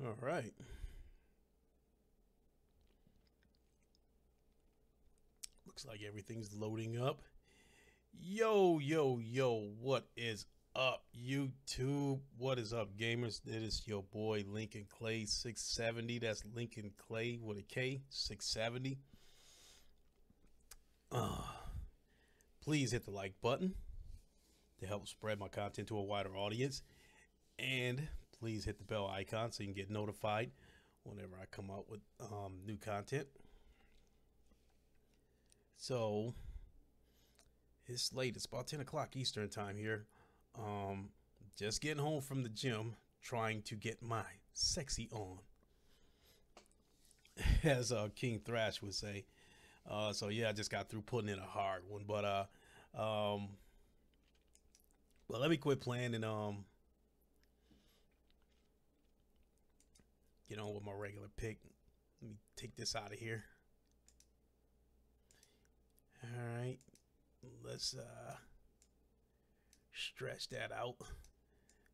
All right. Looks like everything's loading up. Yo, what is up, YouTube? What is up, gamers? It is your boy Lincoln Clay 670. That's Lincoln Clay with a K, 670. Please hit the like button to help spread my content to a wider audience. And please hit the bell icon so you can get notified whenever I come out with new content. So it's late. It's about 10 o'clock Eastern time here. Just getting home from the gym, trying to get my sexy on, as King Thrash would say. So yeah, I just got through putting in a hard one, but well, let me quit playing and get on with my regular pick. Let me take this out of here. All right, let's stretch that out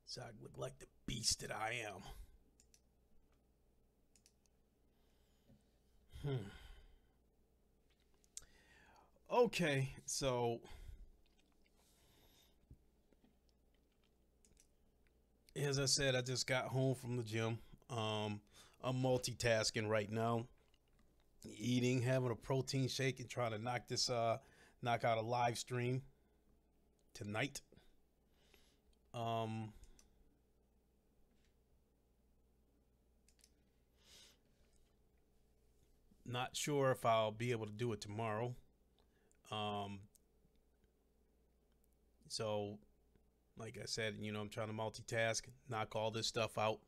so I look like the beast that I am. Okay, so as I said, I just got home from the gym. I'm multitasking right now, eating, having a protein shake, and trying to knock out a live stream tonight. Not sure if I'll be able to do it tomorrow. So like I said, I'm trying to multitask, knock all this stuff out.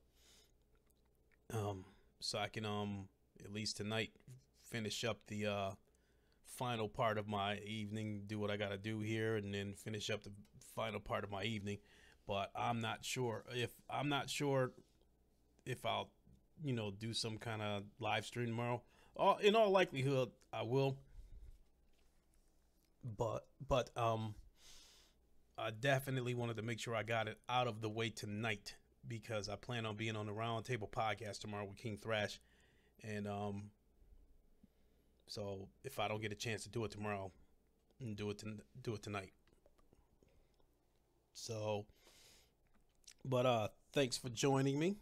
So I can at least tonight finish up the final part of my evening, do what I gotta do here, and then finish up the final part of my evening. But I'm not sure if I'll do some kind of live stream tomorrow. In all likelihood I will, but I definitely wanted to make sure I got it out of the way tonight, because I plan on being on the Round Table podcast tomorrow with King Thrash. And so if I don't get a chance to do it tomorrow, do it tonight. So, but thanks for joining me.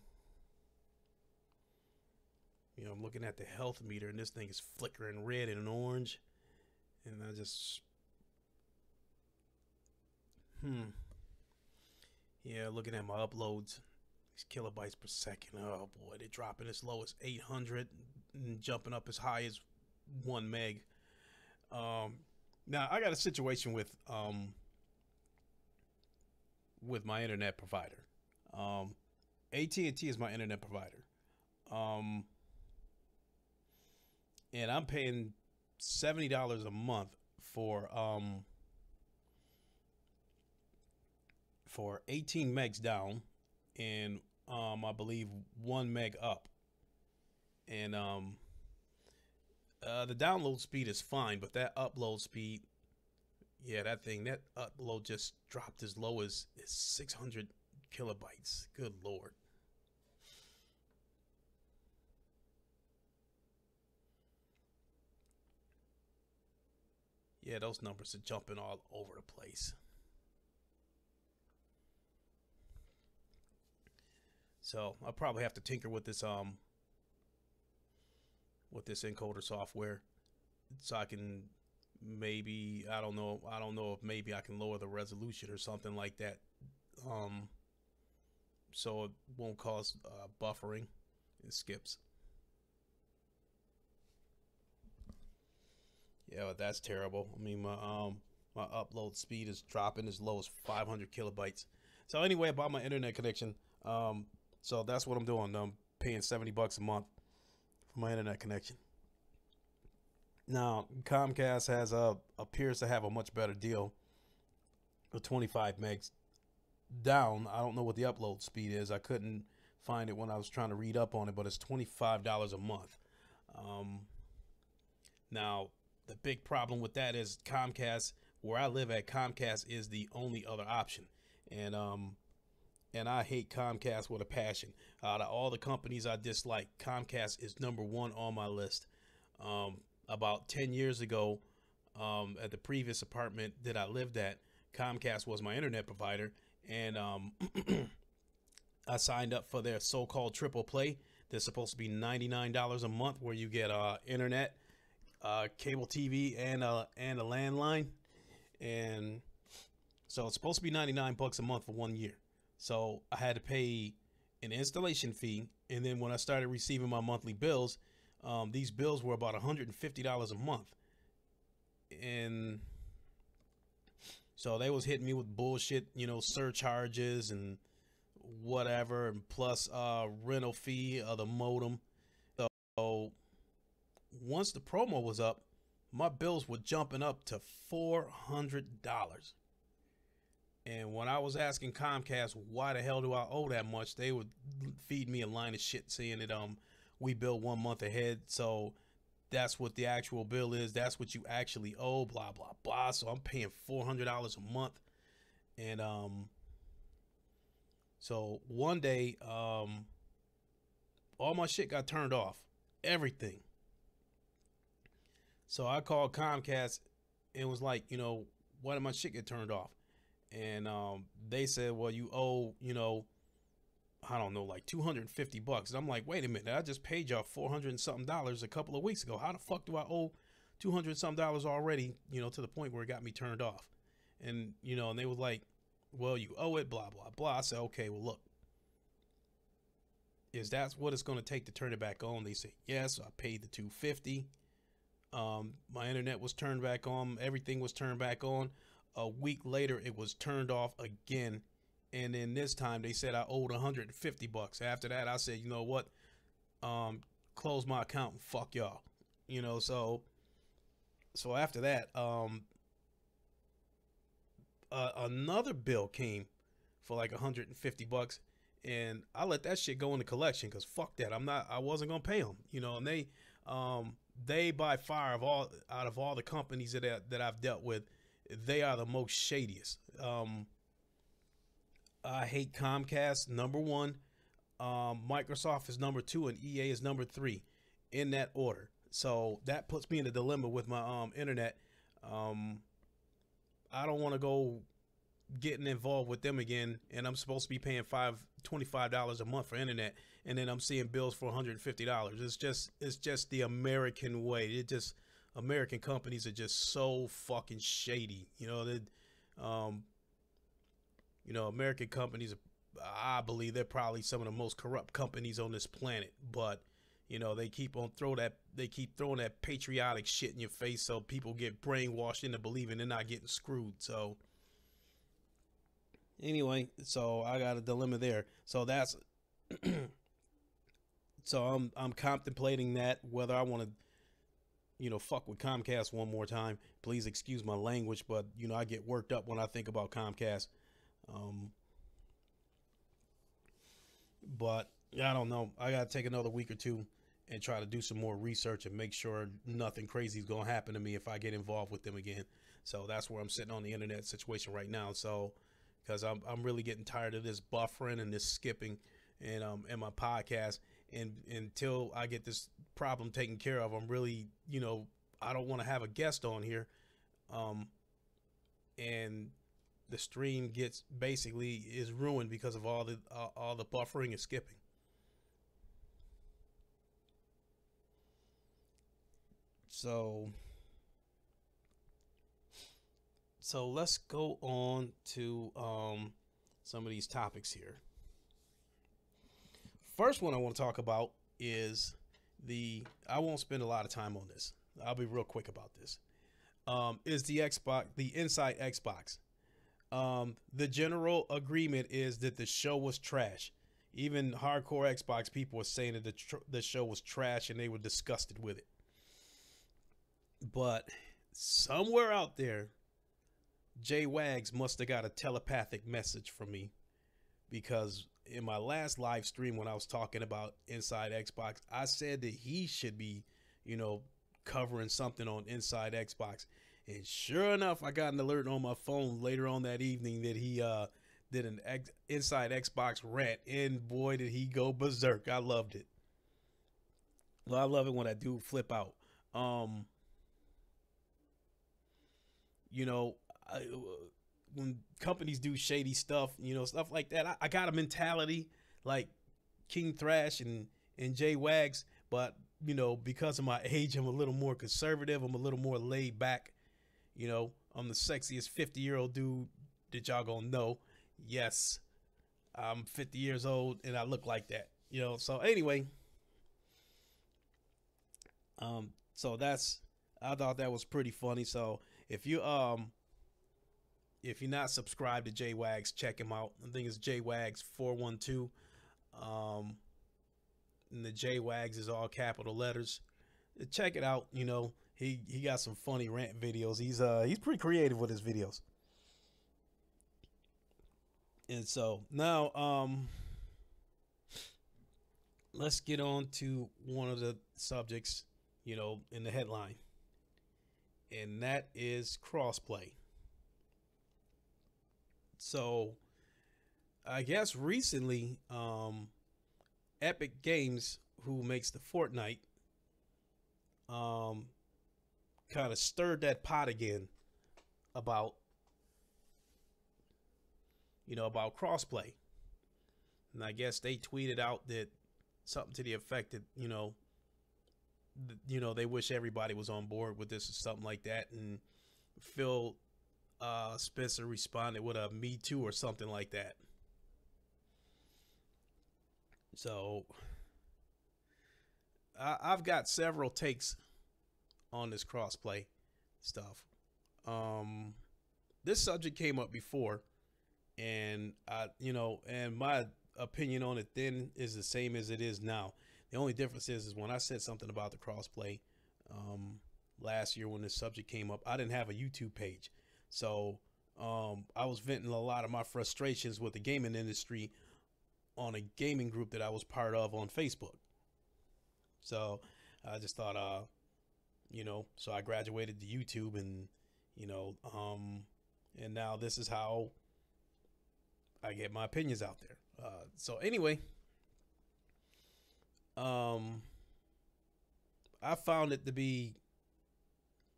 I'm looking at the health meter, and this thing is flickering red and orange, and I just yeah, looking at my uploads, these kilobytes per second. Oh boy, they're dropping as low as 800 and jumping up as high as 1 meg. Now I got a situation with my internet provider. AT&T is my internet provider. And I'm paying $70 a month for 18 megs down and I believe 1 meg up. And the download speed is fine, but that upload speed, yeah, that upload just dropped as low as 600 kilobytes. Good Lord. Yeah, those numbers are jumping all over the place. So I'll probably have to tinker with this encoder software, so I can maybe, I don't know if maybe I can lower the resolution or something like that, so it won't cause buffering and skips. Yeah, but that's terrible. I mean, my upload speed is dropping as low as 500 kilobytes. So anyway, about my internet connection, so that's what I'm doing. I'm paying $70 a month for my internet connection. Now Comcast appears to have a much better deal with 25 megs down. I don't know what the upload speed is. I couldn't find it when I was trying to read up on it, but it's $25 a month. Now the big problem with that is Comcast, where I live at, Comcast is the only other option. And and I hate Comcast with a passion. Out of all the companies I dislike, Comcast is number one on my list. About 10 years ago, at the previous apartment that I lived at, Comcast was my internet provider, and I signed up for their so-called triple play. They're supposed to be $99 a month, where you get internet, cable TV, and a landline. And so it's supposed to be 99 bucks a month for 1 year. So I had to pay an installation fee, and then when I started receiving my monthly bills, these bills were about $150 a month. And so they was hitting me with bullshit, surcharges and whatever, and plus rental fee of the modem. So once the promo was up, my bills were jumping up to $400. And when I was asking Comcast, why the hell do I owe that much, they would feed me a line of shit saying that we bill 1 month ahead, so that's what the actual bill is. That's what you actually owe, blah, blah, blah. So I'm paying $400 a month. And so one day, all my shit got turned off. Everything. So I called Comcast and was like, why did my shit get turned off? And they said, well, you owe, I don't know, like $250. And I'm like, wait a minute, I just paid y'all $400 and something a couple of weeks ago. How the fuck do I owe $200 and something already, to the point where it got me turned off? And, and they was like, well, you owe it, blah, blah, blah. I said, okay, well, look, is that what it's going to take to turn it back on? They said, yes. I paid the $250. My internet was turned back on. Everything was turned back on. A week later, it was turned off again. And then this time they said I owed $150. After that, I said, you know what? Close my account and fuck y'all. So after that, another bill came for like $150, and I let that shit go into collection because fuck that. I wasn't gonna pay them. And they by far out of all the companies that I've dealt with, they are the most shadiest. I hate Comcast, number one. Microsoft is number two, and EA is number three, in that order. So that puts me in a dilemma with my internet. I don't want to go getting involved with them again, and I'm supposed to be paying $25 a month for internet, and then I'm seeing bills for $150. It's just the American way. American companies are just so fucking shady. American companies, I believe they're probably some of the most corrupt companies on this planet. But they keep throwing that patriotic shit in your face, so people get brainwashed into believing they're not getting screwed. So anyway, so I got a dilemma there. So that's so I'm contemplating that, whether I want to fuck with Comcast one more time. Please excuse my language, but I get worked up when I think about Comcast. But I don't know. I gotta take another week or two and try to do some more research and make sure nothing crazy is gonna happen to me if I get involved with them again. So that's where I'm sitting on the internet situation right now. So because I'm really getting tired of this buffering and this skipping and my podcast, and until I get this problem taken care of, I'm really I don't want to have a guest on here, and the stream is ruined because of all the buffering and skipping. So let's go on to some of these topics here. First one I want to talk about is I won't spend a lot of time on this. I'll be real quick about this. Is the Xbox, the Inside Xbox. The general agreement is that the show was trash. Even hardcore Xbox people were saying that the show was trash and they were disgusted with it. But somewhere out there, Jay Wags must have got a telepathic message from me, because in my last live stream when I was talking about Inside Xbox, I said that he should be, covering something on Inside Xbox. And sure enough, I got an alert on my phone later on that evening that did an inside Xbox rant, and boy, did he go berserk. I loved it. Well, I love it when I do flip out. Um, you know, I, when companies do shady stuff, stuff like that, I got a mentality like King Thrash and Jay Wags, but because of my age, I'm a little more conservative. I'm a little more laid back. I'm the sexiest 50-year-old dude that y'all gonna know. Yes, I'm 50 years old and I look like that. So anyway, so that's I thought that was pretty funny. So if you're not subscribed to J Wags, check him out. I think it's J Wags 412. And the J Wags is all capital letters. Check it out. He got some funny rant videos. He's pretty creative with his videos. And so now let's get on to one of the subjects, in the headline. And that is crossplay. So I guess recently, Epic Games, who makes the Fortnite, kind of stirred that pot again about about crossplay. And I guess they tweeted out that something to the effect that they wish everybody was on board with this or something like that. And Phil Spencer responded with a "Me Too" or something like that. So I've got several takes on this crossplay stuff. This subject came up before, and and my opinion on it then is the same as it is now. The only difference is when I said something about the crossplay last year when this subject came up, I didn't have a YouTube page. So I was venting a lot of my frustrations with the gaming industry on a gaming group that I was part of on Facebook. So I just thought, so I graduated to YouTube, and and now this is how I get my opinions out there. So anyway, I found it to be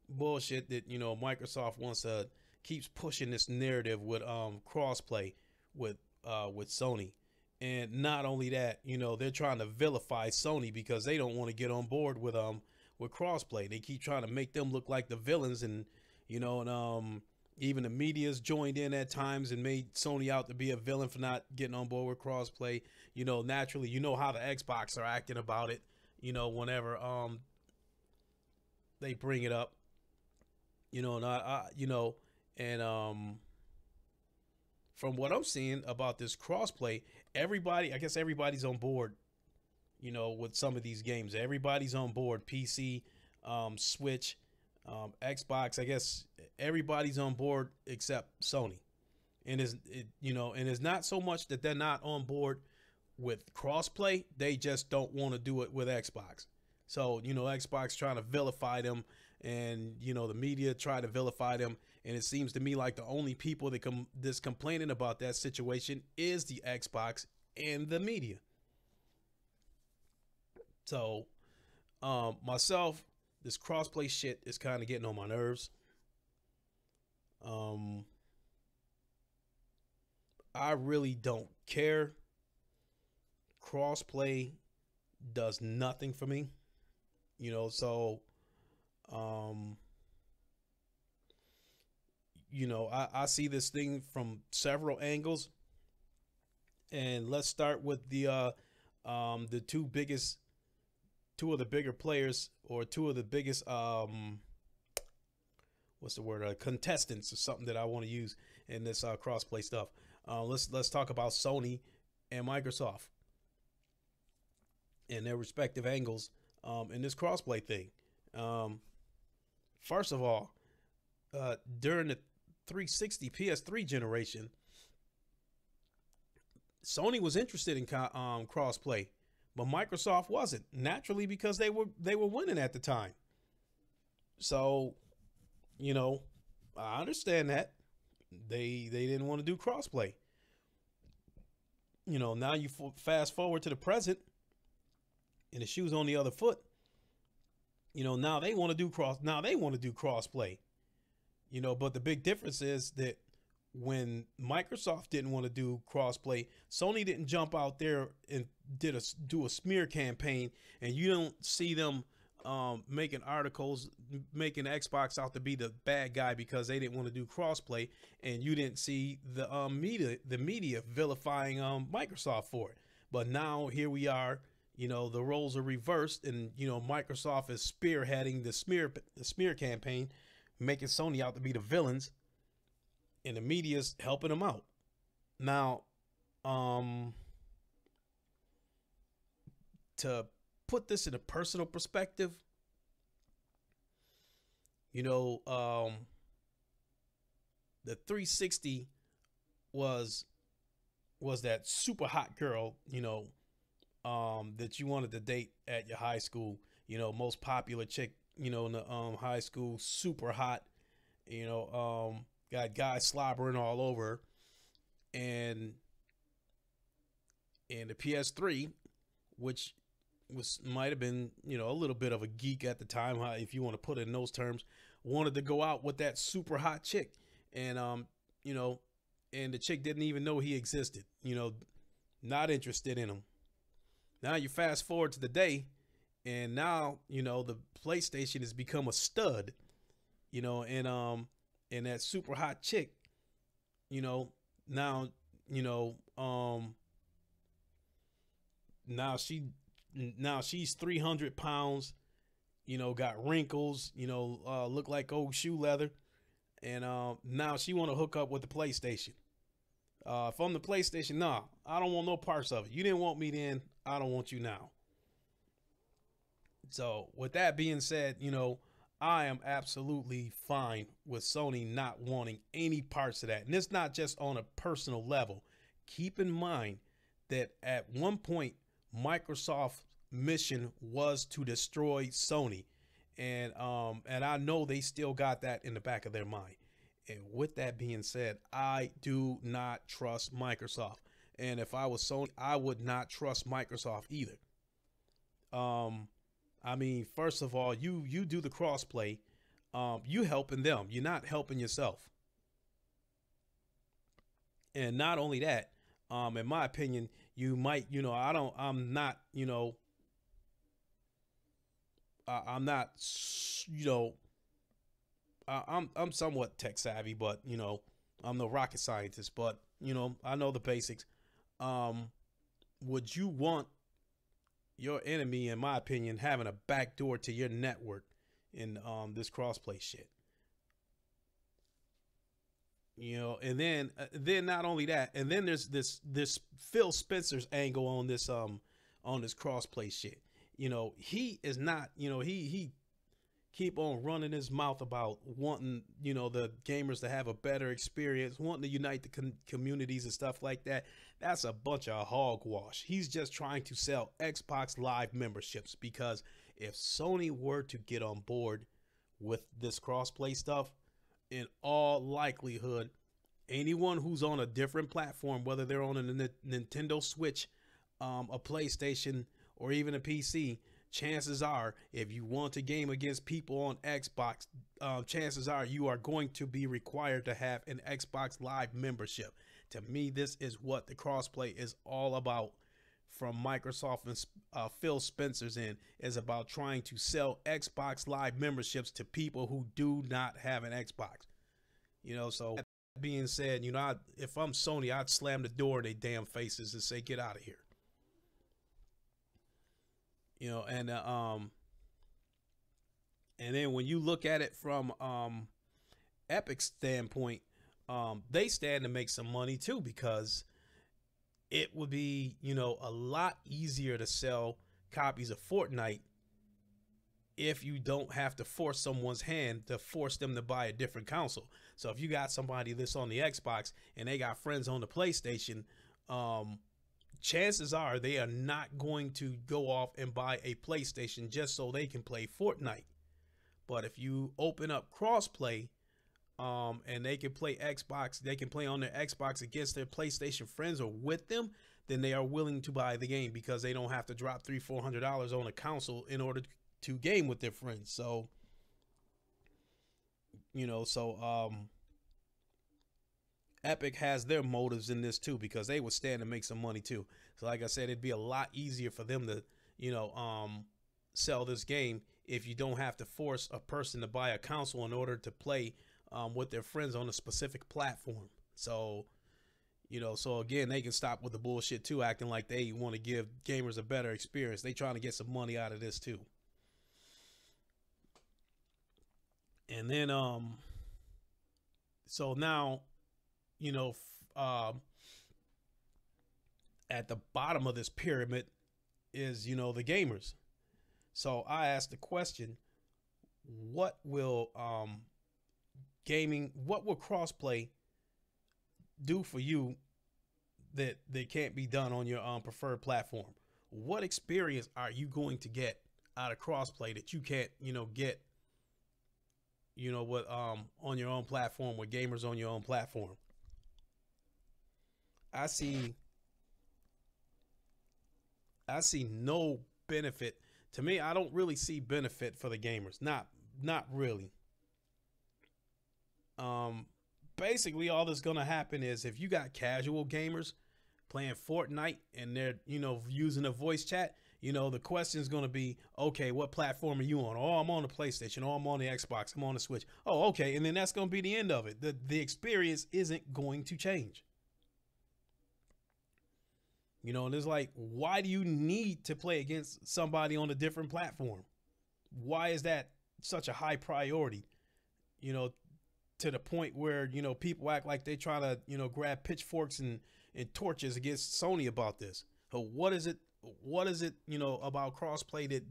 bullshit that Microsoft keeps pushing this narrative with crossplay with Sony. And not only that, they're trying to vilify Sony because they don't want to get on board with crossplay. They keep trying to make them look like the villains, and even the media's joined in at times and made Sony out to be a villain for not getting on board with crossplay. Naturally, how the Xbox are acting about it, whenever they bring it up. From what I'm seeing about this crossplay, I guess everybody's on board, with some of these games. Everybody's on board. PC, Switch, Xbox. I guess everybody's on board except Sony. And it's not so much that they're not on board with crossplay. They just don't want to do it with Xbox. So, Xbox trying to vilify them, and, the media try to vilify them. And it seems to me like the only people that's complaining about that situation is the Xbox and the media. So, myself, this crossplay shit is kind of getting on my nerves. I really don't care. Crossplay does nothing for me. So I see this thing from several angles, and let's start with the two of the bigger players, or two of the biggest contestants, or something that I want to use in this crossplay stuff. Let's talk about Sony and Microsoft and their respective angles in this crossplay thing. First of all, during the 360 PS3 generation, Sony was interested in crossplay, but Microsoft wasn't, naturally, because they were winning at the time. So, I understand that they didn't want to do crossplay. Now you fast forward to the present, and the shoe's on the other foot. Now they want to do cross play. But the big difference is that when Microsoft didn't want to do crossplay, Sony didn't jump out there and do a smear campaign, and you don't see them making articles making Xbox out to be the bad guy because they didn't want to do crossplay, and you didn't see the media vilifying Microsoft for it. But now here we are. The roles are reversed, and Microsoft is spearheading the smear campaign, making Sony out to be the villains, and the media's helping them out. Now, to put this in a personal perspective, the 360 was that super hot girl, that you wanted to date at your high school, most popular chick, in the high school, super hot, got guys slobbering all over, and the PS3, which might have been a little bit of a geek at the time, if you want to put it in those terms, wanted to go out with that super hot chick, and and the chick didn't even know he existed, not interested in him. Now you fast forward to the day, and now the PlayStation has become a stud, and that super hot chick, now now she's 300 pounds, got wrinkles, look like old shoe leather, and now she want to hook up with the PlayStation. If I'm the PlayStation, nah, I don't want no parts of it. You didn't want me then, I don't want you now. So with that being said, I am absolutely fine with Sony not wanting any parts of that. And it's not just on a personal level. Keep in mind that at one point, Microsoft's mission was to destroy Sony. And I know they still got that in the back of their mind. And with that being said, I do not trust Microsoft. And if I was Sony, I would not trust Microsoft either. I mean, first of all, you do the crossplay, you helping them. You're not helping yourself. And not only that, in my opinion, you might, I'm not, I'm somewhat tech savvy, but I'm no rocket scientist, but I know the basics. Would you want your enemy, in my opinion, having a backdoor to your network in this crossplay shit? And then not only that, and then there's this Phil Spencer's angle on this crossplay shit. He is not, he keep on running his mouth about wanting, the gamers to have a better experience, wanting to unite the communities and stuff like that. That's a bunch of hogwash. He's just trying to sell Xbox Live memberships, because if Sony were to get on board with this crossplay stuff, in all likelihood, anyone who's on a different platform, whether they're on a Nintendo Switch, a PlayStation, or even a PC, chances are, if you want to game against people on Xbox, chances are you are going to be required to have an Xbox Live membership. To me, this is what the crossplay is all about from Microsoft and Phil Spencer's end, is about trying to sell Xbox Live memberships to people who do not have an Xbox. So that being said, if I'm Sony, I'd slam the door in their damn faces and say, get out of here. And then when you look at it from Epic's standpoint, they stand to make some money too, because it would be, a lot easier to sell copies of Fortnite if you don't have to force someone's hand to force them to buy a different console. So if you got somebody that's on the Xbox and they got friends on the PlayStation, chances are they are not going to go off and buy a PlayStation just so they can play Fortnite. But if you open up crossplay, and they can play Xbox, they can play on their Xbox against their PlayStation friends or with them, then they are willing to buy the game because they don't have to drop $300-400 on a console in order to game with their friends. So, Epic has their motives in this too, because they would stand to make some money too. So like I said, it'd be a lot easier for them to, sell this game if you don't have to force a person to buy a console in order to play with their friends on a specific platform. So, so again, they can stop with the bullshit too, acting like they want to give gamers a better experience. They trying to get some money out of this too. And then, so now, at the bottom of this pyramid is, the gamers. So I asked the question, what will what will crossplay do for you that can't be done on your preferred platform? What experience are you going to get out of crossplay that you can't, get, on your own platform, with gamers on your own platform? I see no benefit. To me, I don't really see benefit for the gamers. Not really. Basically all that's gonna happen is if you got casual gamers playing Fortnite and they're, using a voice chat, the question is gonna be, okay, what platform are you on? Oh, I'm on the PlayStation. Oh, I'm on the Xbox. I'm on the Switch. Oh, okay. And then that's gonna be the end of it. The experience isn't going to change. And it's like, why do you need to play against somebody on a different platform? Why is that such a high priority? To the point where, people act like they try to, grab pitchforks and torches against Sony about this. So what is it, about crossplay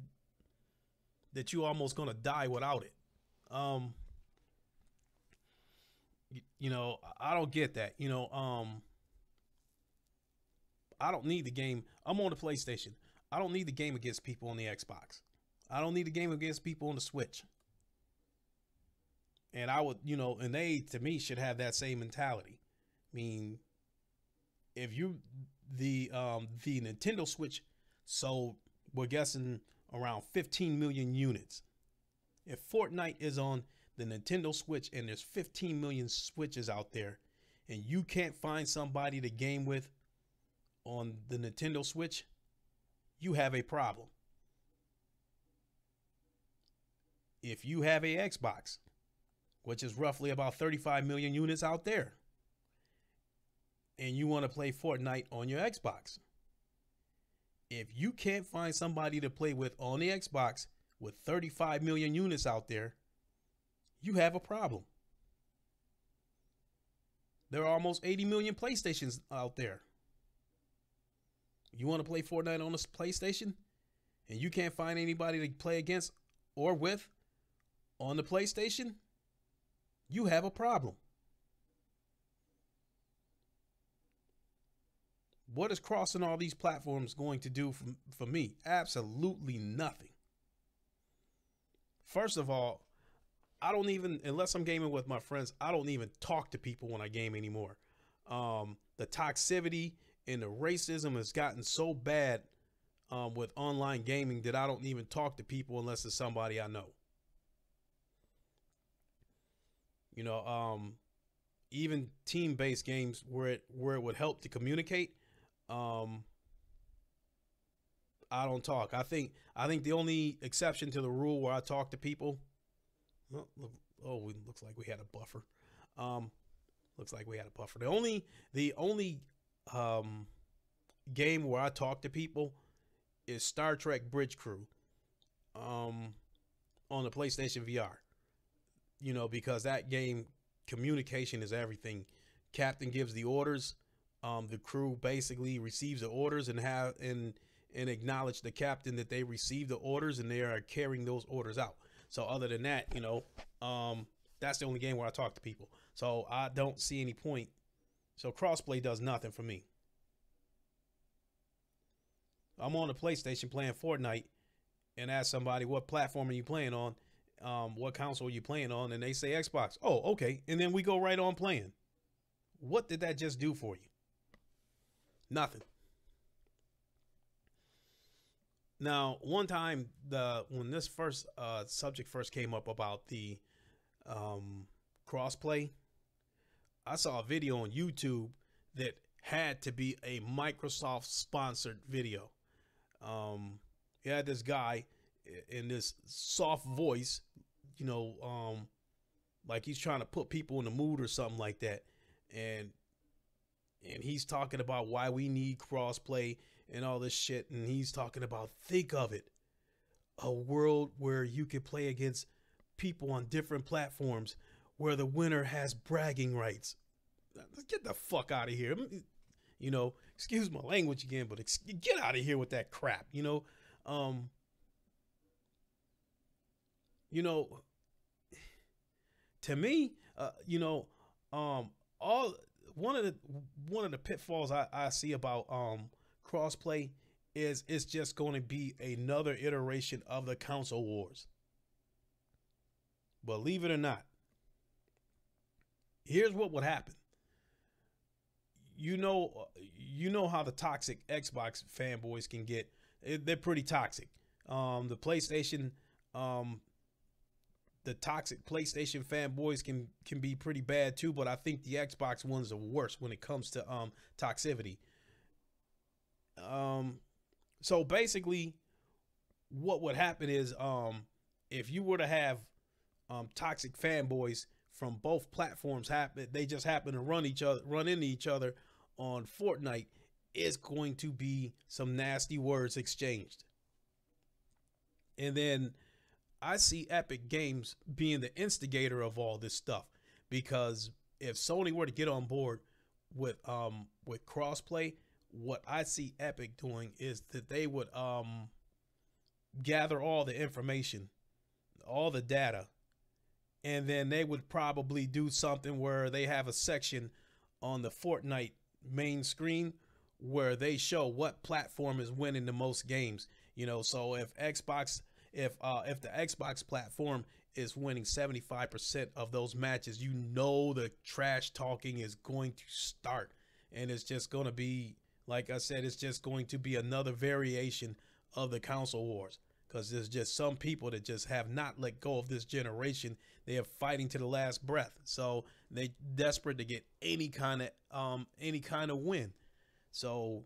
that you almost gonna die without it? I don't get that. I don't need the game. I'm on the PlayStation. I don't need the game against people on the Xbox. I don't need the game against people on the Switch. And I would, and they, to me, should have that same mentality. I mean, if the Nintendo Switch sold, we're guessing around 15 million units. If Fortnite is on the Nintendo Switch and there's 15 million Switches out there, and you can't find somebody to game with on the Nintendo Switch, you have a problem. If you have a Xbox, which is roughly about 35 million units out there, and you want to play Fortnite on your Xbox, if you can't find somebody to play with on the Xbox with 35 million units out there, you have a problem. There are almost 80 million PlayStations out there. You want to play Fortnite on the PlayStation and you can't find anybody to play against or with on the PlayStation, you have a problem. What is crossing all these platforms going to do for me? Absolutely nothing. First of all, I don't even, unless I'm gaming with my friends, I don't even talk to people when I game anymore. The toxicity and the racism has gotten so bad with online gaming that I don't even talk to people unless it's somebody I know. Even team-based games where it would help to communicate, I don't talk. I think the only exception to the rule where I talk to people, looks like we had a buffer. The only game where I talk to people is Star Trek Bridge Crew on the PlayStation VR. Because that game, communication is everything. Captain gives the orders. The crew basically receives the orders and acknowledge the captain that they received the orders and they are carrying those orders out. So other than that, that's the only game where I talk to people. So I don't see any point. So crossplay does nothing for me. I'm on the PlayStation playing Fortnite and ask somebody, what platform are you playing on? What console are you playing on? And they say Xbox. Oh, okay. And then we go right on playing. What did that just do for you? Nothing. Now, one time, the when this first subject first came up about the um, crossplay, I saw a video on YouTube that had to be a Microsoft sponsored video. Um, he had this guy in this soft voice, you know, like he's trying to put people in the mood or something like that, and he's talking about why we need crossplay and all this shit, and he's talking about, think of it, a world where you can play against people on different platforms, where the winner has bragging rights. Get the fuck out of here. You know, excuse my language again, but get out of here with that crap. Um, you know, to me, um, all one of the pitfalls I see about crossplay is it's just going to be another iteration of the console wars. Believe it or not, here's what would happen. You know how the toxic Xbox fanboys can get. They're pretty toxic. The PlayStation, um, the toxic PlayStation fanboys can be pretty bad too. But I think the Xbox ones are worse when it comes to toxicity. Um, so basically, what would happen is if you were to have toxic fanboys from both platforms happen, they just happen to run into each other on Fortnite, is going to be some nasty words exchanged. And then I see Epic Games being the instigator of all this stuff, because if Sony were to get on board with crossplay, what I see Epic doing is that they would gather all the information, all the data, and then they would probably do something where they have a section on the Fortnite main screen where they show what platform is winning the most games. So if the Xbox platform is winning 75% of those matches, the trash talking is going to start, and it's just going to be, like I said, it's just going to be another variation of the console wars, because there's just some people that just have not let go of this generation. They are fighting to the last breath, so they desperate to get any kind of win. So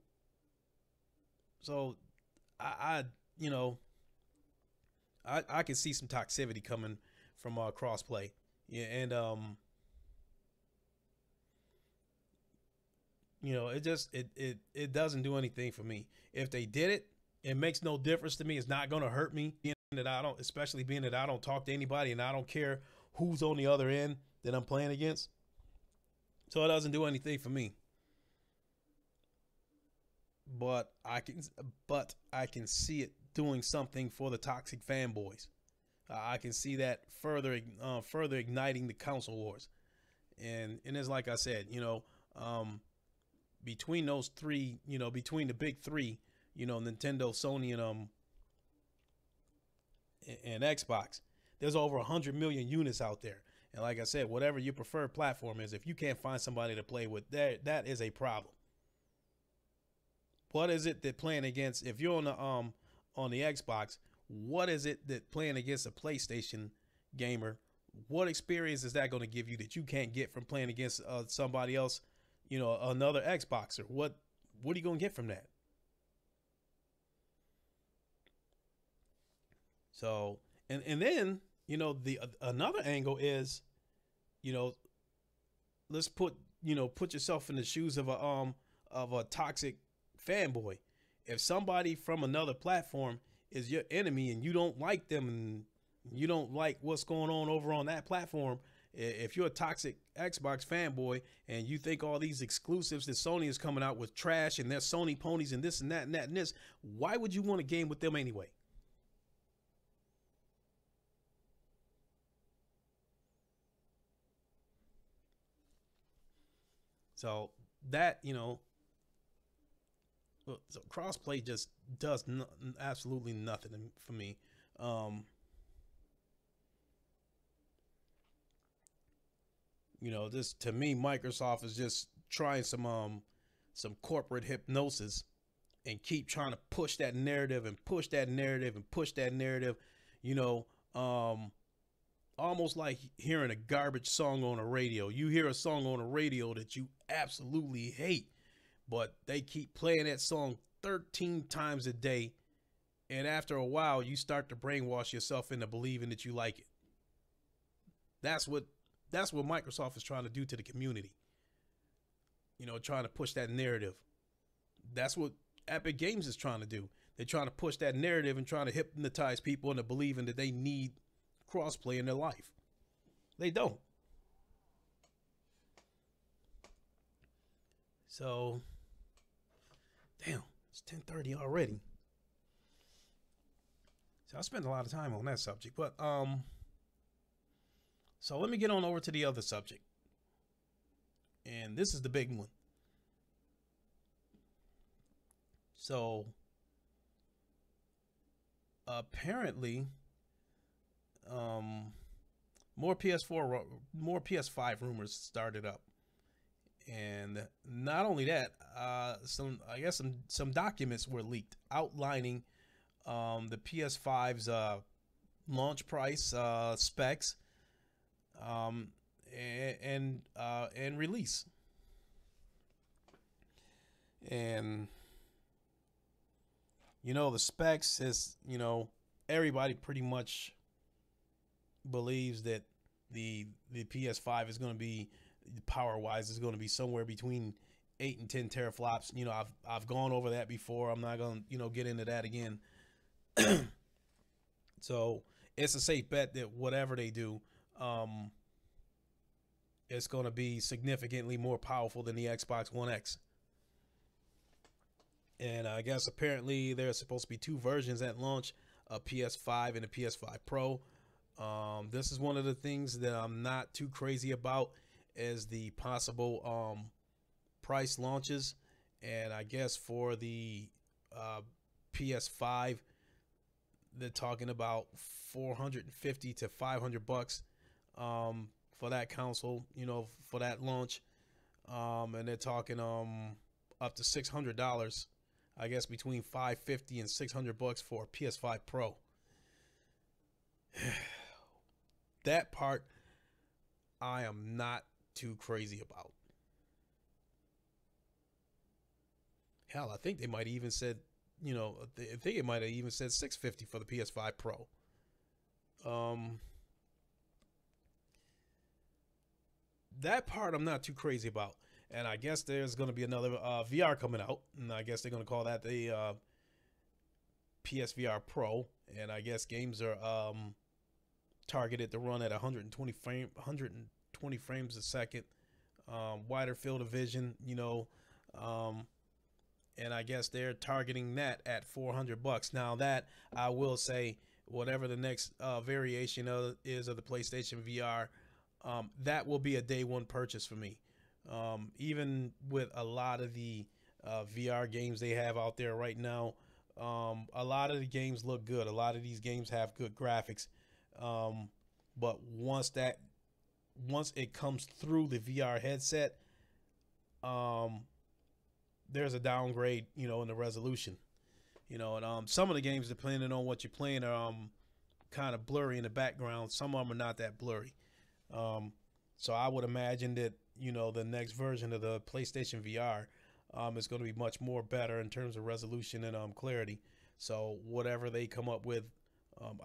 I you know I can see some toxicity coming from crossplay. Yeah, and it doesn't do anything for me. If they did it, it makes no difference to me. It's not going to hurt me, especially being that I don't talk to anybody and I don't care who's on the other end that I'm playing against. So it doesn't do anything for me. But I can see it doing something for the toxic fanboys. I can see that further igniting the console wars. And it's like I said, between those three, between the big three, Nintendo, Sony, and Xbox, there's over 100 million units out there. And like I said, whatever your preferred platform is, if you can't find somebody to play with, that is a problem. What is it that playing against, if you're on the Xbox, what is it that playing against a PlayStation gamer, what experience is that going to give you that you can't get from playing against somebody else, another Xboxer? What are you going to get from that? So, and then, the another angle is, you know, let's put yourself in the shoes of a toxic fanboy. If somebody from another platform is your enemy and you don't like them and you don't like what's going on over on that platform, if you're a toxic Xbox fanboy and you think all these exclusives that Sony is coming out with trash and they're Sony ponies and this and that and that and this, why would you want to game with them anyway? So that, so crossplay just does absolutely nothing for me. This, to me, Microsoft is just trying some corporate hypnosis and keep trying to push that narrative and push that narrative and push that narrative, you know, almost like hearing a garbage song on a radio. You hear a song on a radio that you absolutely hate, but they keep playing that song 13 times a day. And after a while, you start to brainwash yourself into believing that you like it. That's what Microsoft is trying to do to the community. You know, trying to push that narrative. That's what Epic Games is trying to do. They're trying to push that narrative and trying to hypnotize people into believing that they need crossplay in their life. They don't. So, damn, it's 10:30 already. So I spent a lot of time on that subject, but so let me get on over to the other subject. And this is the big one. So apparently more PS5 rumors started up. And not only that, some documents were leaked outlining the PS5's launch price, specs, and release. And you know, the specs is, you know, everybody pretty much believes that the PS5 is going to be, power wise, is going to be somewhere between 8 and 10 teraflops. You know, I've gone over that before. I'm not going to, you know, get into that again. So it's a safe bet that whatever they do, it's going to be significantly more powerful than the Xbox One X. And I guess apparently there's supposed to be two versions at launch, a PS5 and a PS5 Pro. This is one of the things that I'm not too crazy about, is the possible price launches. And I guess for the PS5, they're talking about $450 to $500 for that console, you know, for that launch. And they're talking up to $600. I guess between $550 and $600 for a PS5 Pro. That part I am not too crazy about. Hell, I think they might have even said, you know, I think it might have even said $650 for the PS5 Pro. That part I'm not too crazy about. And I guess there's going to be another VR coming out. And I guess they're going to call that the PSVR Pro. And I guess games are targeted to run at 120 frames a second. Wider field of vision, you know. And I guess they're targeting that at $400. Now that, I will say, whatever the next variation is of the PlayStation VR, that will be a day one purchase for me. Even with a lot of the VR games they have out there right now, a lot of the games look good. A lot of these games have good graphics. But once it comes through the VR headset, there's a downgrade, you know, in the resolution, you know, and some of the games, depending on what you're playing, are kind of blurry in the background. Some of them are not that blurry. So I would imagine that, you know, the next version of the PlayStation VR is going to be much more better in terms of resolution and clarity. So whatever they come up with,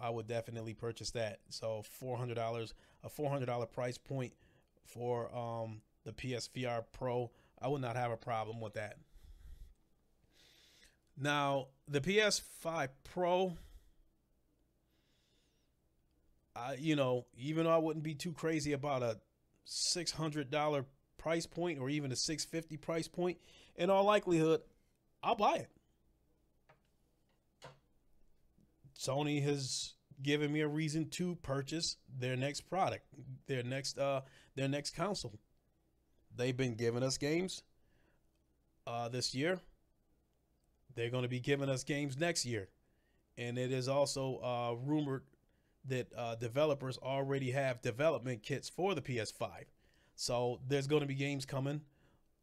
I would definitely purchase that. So $400, a $400 price point for the PSVR Pro, I would not have a problem with that. Now, the PS5 Pro, you know, even though I wouldn't be too crazy about a $600 price point or even a $650 price point, in all likelihood, I'll buy it. Sony has given me a reason to purchase their next product, their next console. They've been giving us games this year. They're going to be giving us games next year. And it is also rumored that developers already have development kits for the PS5. So there's going to be games coming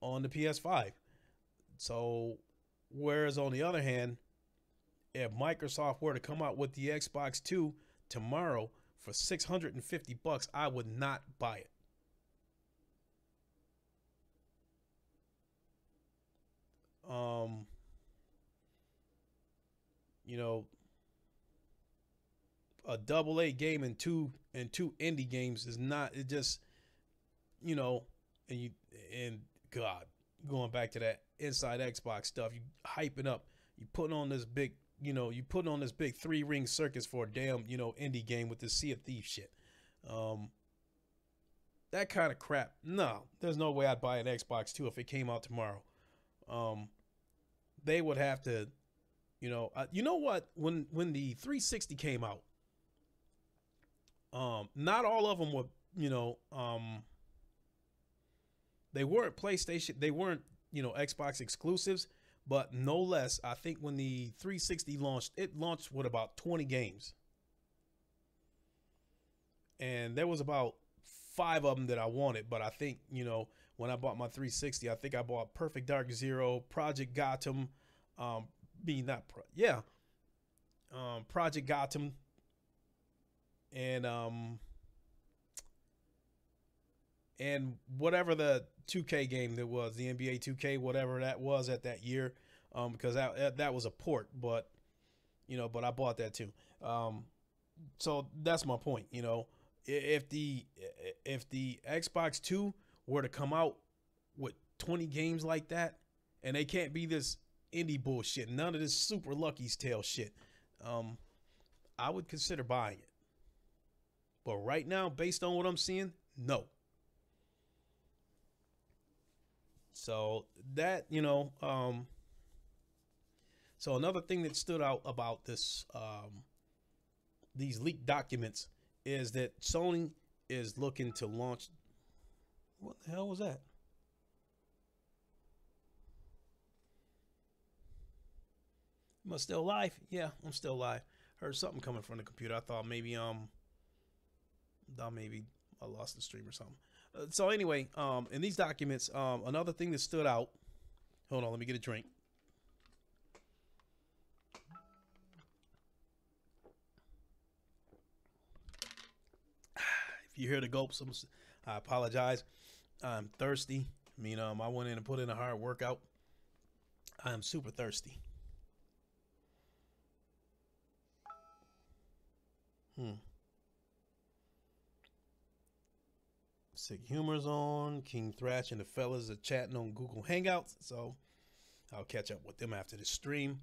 on the PS5. So Whereas on the other hand, if Microsoft were to come out with the Xbox 2 tomorrow for $650, I would not buy it. Um, you know, a double A game and two indie games is not, it just, you know, and you and God, going back to that inside Xbox stuff, you hyping up, you putting on this big, you putting on this big 3-ring circus for a damn, indie game with this Sea of Thieves shit. Um, that kind of crap. No, there's no way I'd buy an Xbox 2 if it came out tomorrow. Um, they would have to, you know what? When the 360 came out, not all of them were, they weren't PlayStation, they weren't, Xbox exclusives, but no less, I think when the 360 launched, it launched with about 20 games. And there was about 5 of them that I wanted, but I think, when I bought my 360, I think I bought Perfect Dark Zero, Project Gotham, Project Gotham, and whatever the 2K game that was, the NBA 2K, whatever that was at that year, because that was a port, but but I bought that too. So that's my point. If the Xbox 2 were to come out with 20 games like that, and they can't be this indie bullshit, none of this Super Lucky's Tale shit, I would consider buying it. But right now, based on what I'm seeing, no. So that, so another thing that stood out about this, these leaked documents, is that Sony is looking to launch. What the hell was that? Am I still live? Yeah, I'm still live. Heard something coming from the computer. I thought maybe I lost the stream or something. So anyway, in these documents, another thing that stood out. Hold on, let me get a drink. If you hear the gulps, I apologize. I'm thirsty. I mean, I went in and put in a hard workout. I am super thirsty. Sick Humor's on. King Thrash and the fellas are chatting on Google Hangouts, so I'll catch up with them after the stream.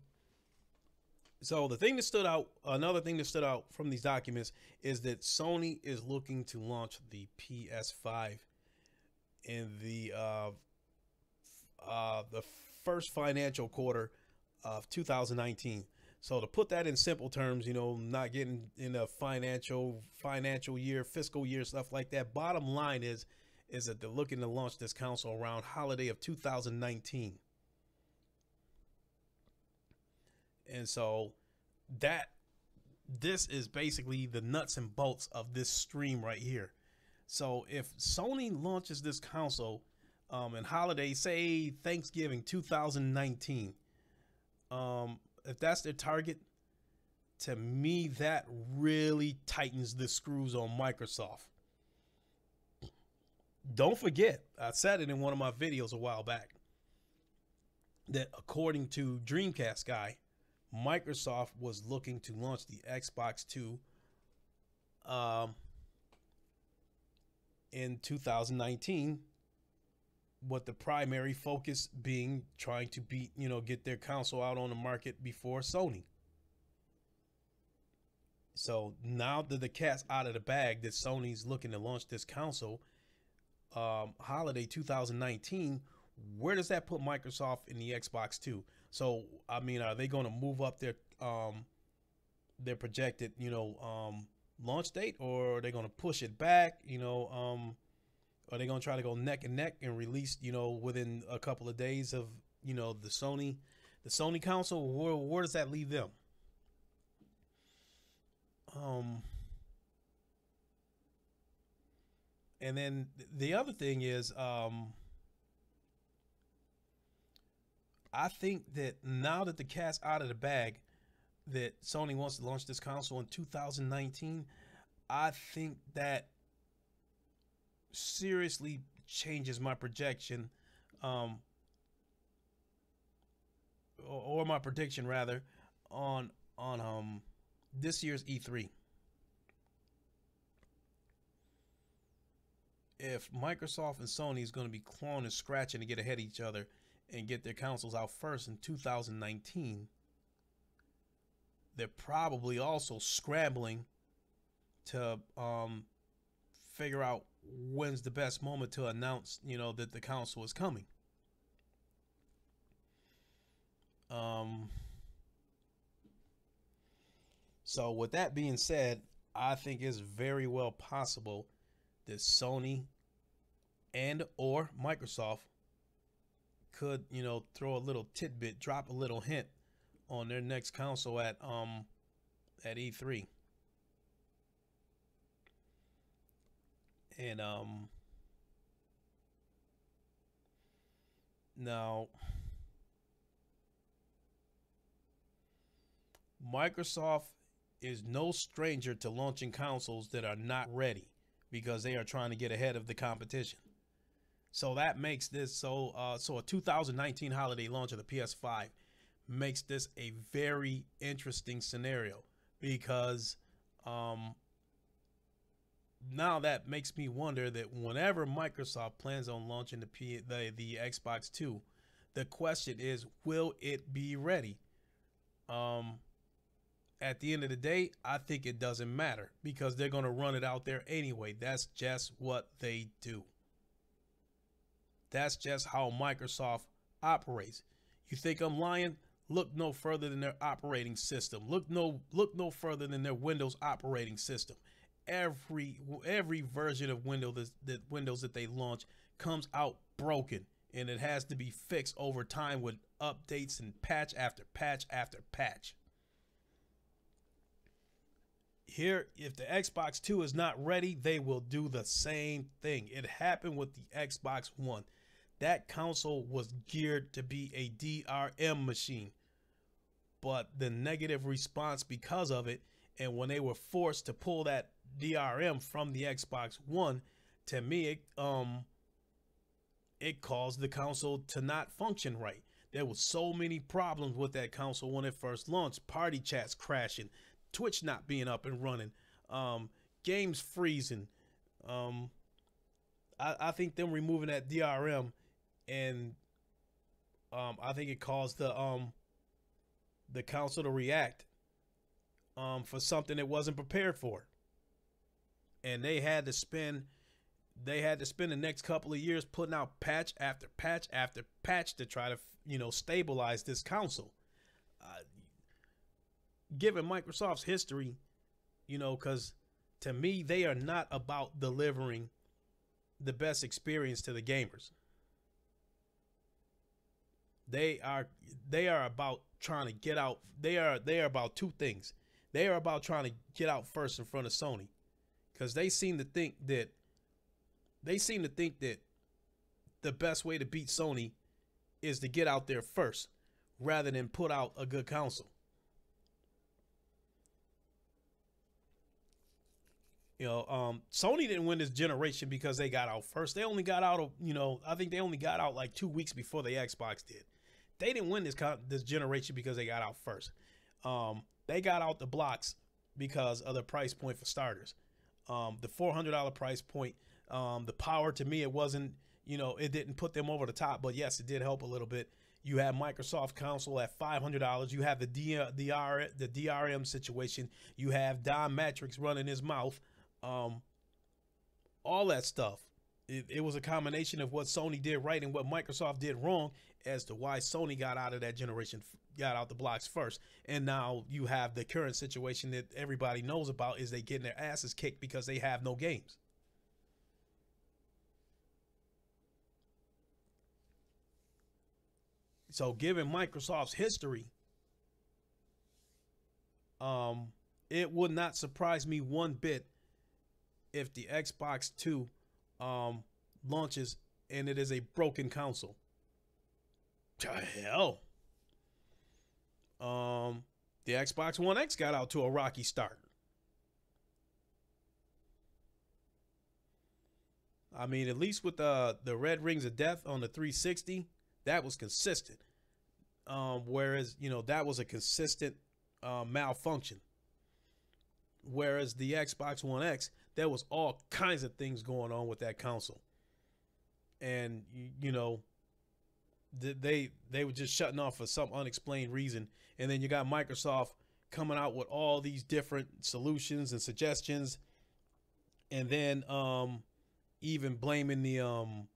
So the thing that stood out, another thing that stood out from these documents, is that Sony is looking to launch the PS5 in the first financial quarter of 2019. So to put that in simple terms, not getting in a financial year, fiscal year, stuff like that. Bottom line is that they're looking to launch this console around holiday of 2019. And so this is basically the nuts and bolts of this stream right here. So if Sony launches this console in holiday, say Thanksgiving 2019, if that's their target, to me, that really tightens the screws on Microsoft. Don't forget, I said it in one of my videos a while back, that according to Dreamcast guy, Microsoft was looking to launch the Xbox 2 in 2019, with the primary focus being trying to get their console out on the market before Sony. So now that the cat's out of the bag, that Sony's looking to launch this console holiday 2019, where does that put Microsoft in the Xbox 2? So I mean, are they going to move up their projected launch date, or are they going to push it back? Are they going to try to go neck and neck and release within a couple of days of the Sony console? Where does that leave them? And then the other thing is, I think that now that the cat's out of the bag, that Sony wants to launch this console in 2019, I think that seriously changes my projection, um, or my prediction rather, on this year's E3. If Microsoft and Sony is going to be clawing and scratching to get ahead of each other and get their consoles out first in 2019, they're probably also scrambling to figure out when's the best moment to announce, that the console is coming. So with that being said, I think it's very well possible that Sony and or Microsoft could, throw a little tidbit, drop a little hint on their next console at E3. And now Microsoft is no stranger to launching consoles that are not ready because they are trying to get ahead of the competition. So that makes this so a 2019 holiday launch of the PS5 makes this a very interesting scenario because now that makes me wonder that whenever Microsoft plans on launching the Xbox 2, the question is, will it be ready? At the end of the day, I think it doesn't matter because they're going to run it out there anyway. That's just what they do. That's just how Microsoft operates. You think I'm lying? Look no further than their operating system. Look no further than their Windows operating system. Every version of Windows that they launch comes out broken, and it has to be fixed over time with updates and patch after patch after patch. Here, if the Xbox 2 is not ready, they will do the same thing. It happened with the Xbox One. That console was geared to be a DRM machine, but the negative response because of it, and when they were forced to pull that DRM from the Xbox One, to me, it caused the console to not function right. There was so many problems with that console when it first launched. Party chats crashing, Twitch not being up and running, games freezing. I think them removing that DRM, and I think it caused the console to react for something it wasn't prepared for, and they had to spend the next couple of years putting out patch after patch after patch to try to stabilize this console. Given Microsoft's history, because to me they are not about delivering the best experience to the gamers. They are about trying to get out. They are about two things. They are about trying to get out first in front of Sony, because they seem to think that the best way to beat Sony is to get out there first rather than put out a good console. Sony didn't win this generation because they got out first. They only got out, I think they only got out like 2 weeks before the Xbox did. They didn't win this generation because they got out first. They got out the blocks because of the price point for starters. The $400 price point, the power, to me, it wasn't, it didn't put them over the top, but yes, it did help a little bit. You have Microsoft console at $500. You have the DRM situation. You have Don Matrix running his mouth. All that stuff. It was a combination of what Sony did right and what Microsoft did wrong as to why Sony got out of that generation, got out the blocks first. And now you have the current situation that everybody knows about, is they getting their asses kicked because they have no games. So given Microsoft's history, it would not surprise me one bit if the Xbox 2 launches and it is a broken console. Hell, the Xbox One X got out to a rocky start. I mean, at least with the red rings of death on the 360, that was consistent. Whereas, you know, that was a consistent malfunction. Whereas the Xbox One X, there was all kinds of things going on with that console. And, you know, they were just shutting off for some unexplained reason. And then you got Microsoft coming out with all these different solutions and suggestions. And then even blaming the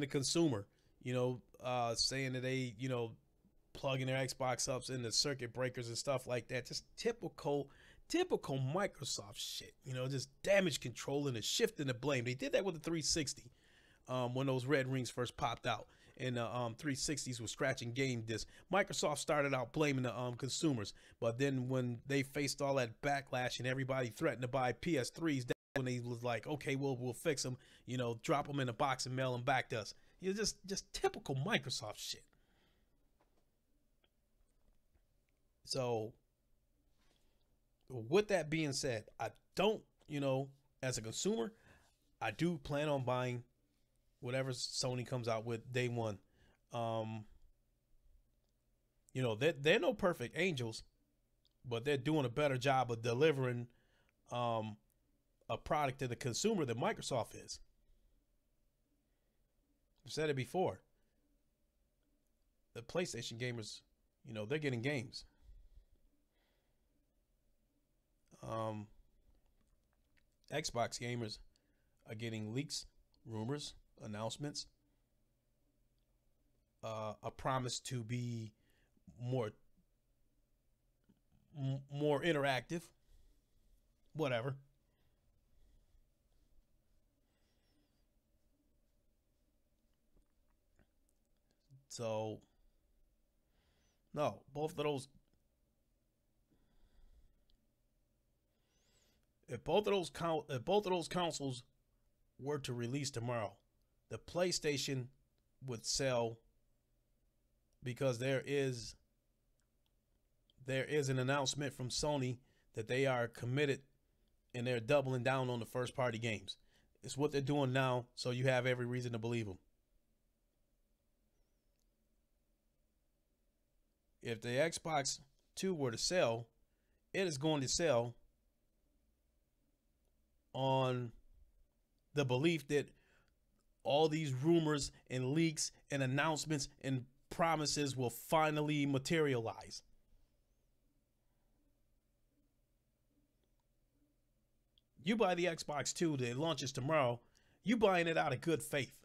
consumer, you know, saying that they, you know, plugging their Xbox ups into circuit breakers and stuff like that. Just typical Microsoft shit, you know, just damage control and shifting the blame. They did that with the 360 when those red rings first popped out and the 360s were scratching game discs. Microsoft started out blaming the consumers, but then when they faced all that backlash and everybody threatened to buy PS3s, that's when they was like, okay, we'll fix them, you know, drop them in a box and mail them back to us. You know, just typical Microsoft shit. So with that being said, I don't, you know, as a consumer, I do plan on buying whatever Sony comes out with day one. You know, they're no perfect angels, but they're doing a better job of delivering a product to the consumer than Microsoft is. I've said it before. The PlayStation gamers, you know, they're getting games. Xbox gamers are getting leaks, rumors, announcements, a promise to be more interactive, whatever. So no, both of those. If both of those consoles were to release tomorrow, the PlayStation would sell because there is an announcement from Sony that they are committed and they're doubling down on the first party games. It's what they're doing now, so you have every reason to believe them. If the Xbox 2 were to sell, it is going to sell on the belief that all these rumors and leaks and announcements and promises will finally materialize. You buy the Xbox 2 that launches tomorrow, you buying it out of good faith.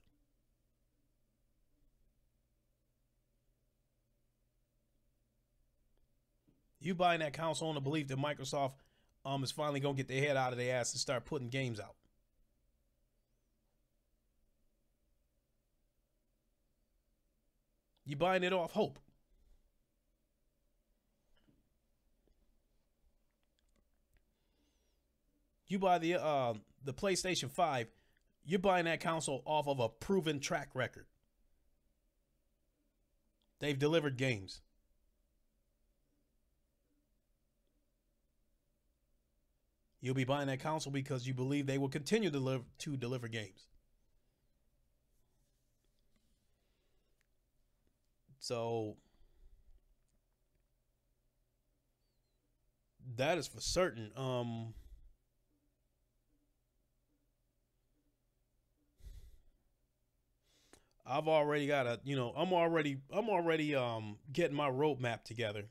You buying that console on the belief that Microsoft is finally gonna get their head out of their ass and start putting games out. You buying it off hope. You buy the PlayStation 5, you're buying that console off of a proven track record. They've delivered games. You'll be buying that console because you believe they will continue to deliver games. So that is for certain. I've already got a, you know, I'm already getting my roadmap together.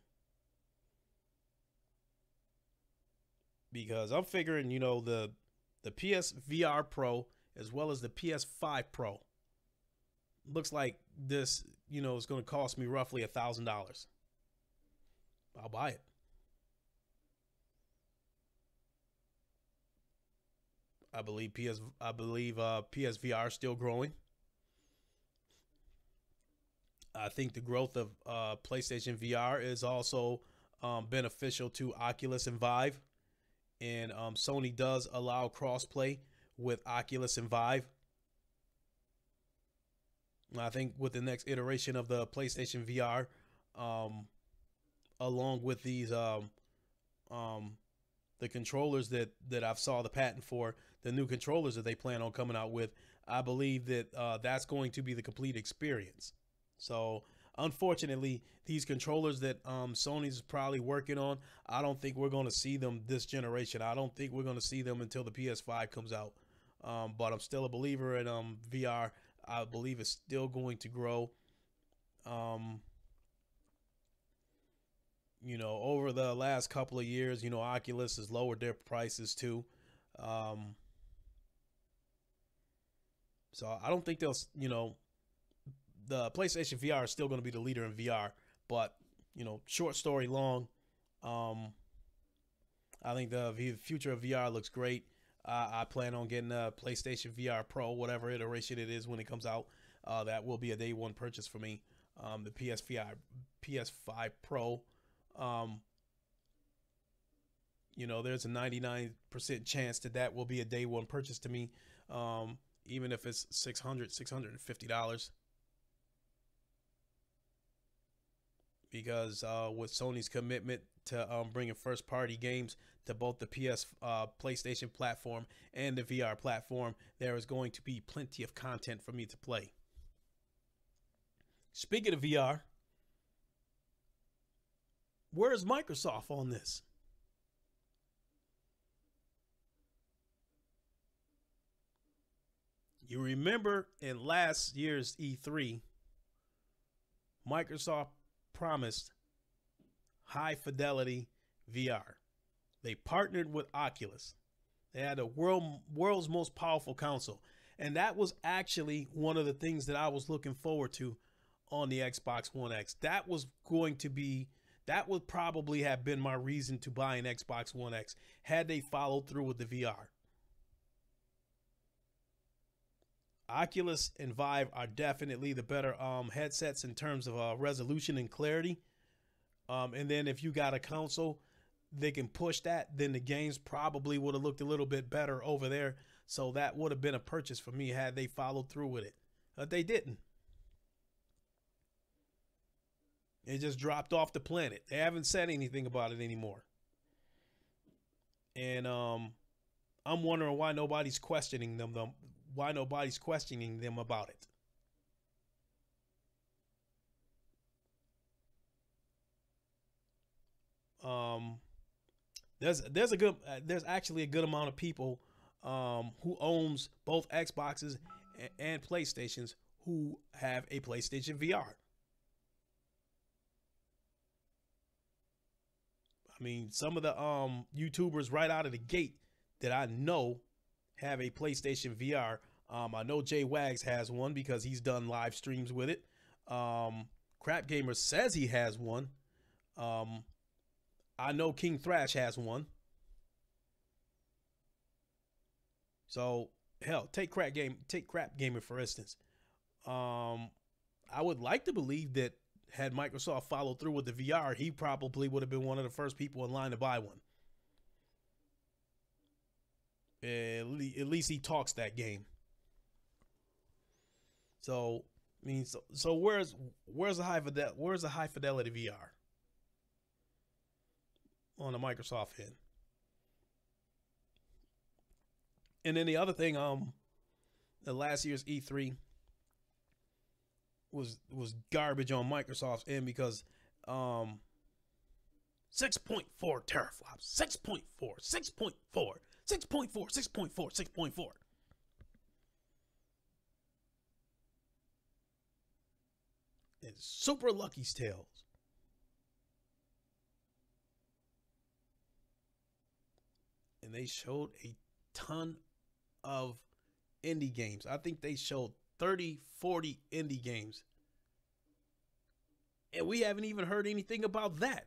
Because I'm figuring, you know, the PSVR Pro as well as the PS5 Pro looks like this, you know, is going to cost me roughly $1,000. I'll buy it. I believe PSVR is still growing. I think the growth of PlayStation VR is also beneficial to Oculus and Vive. And Sony does allow crossplay with Oculus and Vive. I think with the next iteration of the PlayStation VR, um, along with these um, the controllers that I've saw the patent for, the new controllers that they plan on coming out with, I believe that that's going to be the complete experience. So unfortunately, these controllers that Sony's probably working on, I don't think we're going to see them this generation. I don't think we're going to see them until the PS5 comes out. But I'm still a believer in VR. I believe it's still going to grow. Um, over the last couple of years, Oculus has lowered their prices too. Um, so I don't think the PlayStation VR is still going to be the leader in VR. But, short story long, um, I think the future of VR looks great. I plan on getting a PlayStation VR Pro, whatever iteration it is when it comes out. That will be a day one purchase for me. The PS5 Pro. Um, there's a 99% chance that will be a day one purchase to me, even if it's $650. Because with Sony's commitment to bringing first party games to both the PlayStation platform and the VR platform, there is going to be plenty of content for me to play. Speaking of VR, where is Microsoft on this? You remember in last year's E3, Microsoft promised high fidelity VR. They partnered with Oculus. They had the world's most powerful console. And that was actually one of the things that I was looking forward to on the Xbox One X. That would probably have been my reason to buy an Xbox One X had they followed through with the VR. Oculus and Vive are definitely the better headsets in terms of resolution and clarity. And then if you got a console, they can push that, then the games probably would have looked a little bit better over there. So that would have been a purchase for me had they followed through with it. But they didn't. It just dropped off the planet. They haven't said anything about it anymore. And I'm wondering why nobody's questioning them. Why nobody's questioning them about it. There's actually a good amount of people who owns both Xboxes and PlayStations who have a PlayStation VR. I mean, some of the YouTubers right out of the gate that I know have a PlayStation VR. I know Jay Wags has one because he's done live streams with it. Crap Gamer says he has one. I know King Thrash has one. So hell, take Crap Gamer for instance. I would like to believe that had Microsoft followed through with the VR, he probably would have been one of the first people in line to buy one. At least he talks that game. So I mean, so where's the high fidelity VR on the Microsoft end? And then the other thing, the last year's E3 was garbage on Microsoft's end because 6.4 teraflops, 6.4, 6.4, 6.4, 6.4, 6.4. It's super Lucky's Tales. And they showed a ton of indie games. I think they showed 30, 40 indie games. And we haven't even heard anything about that.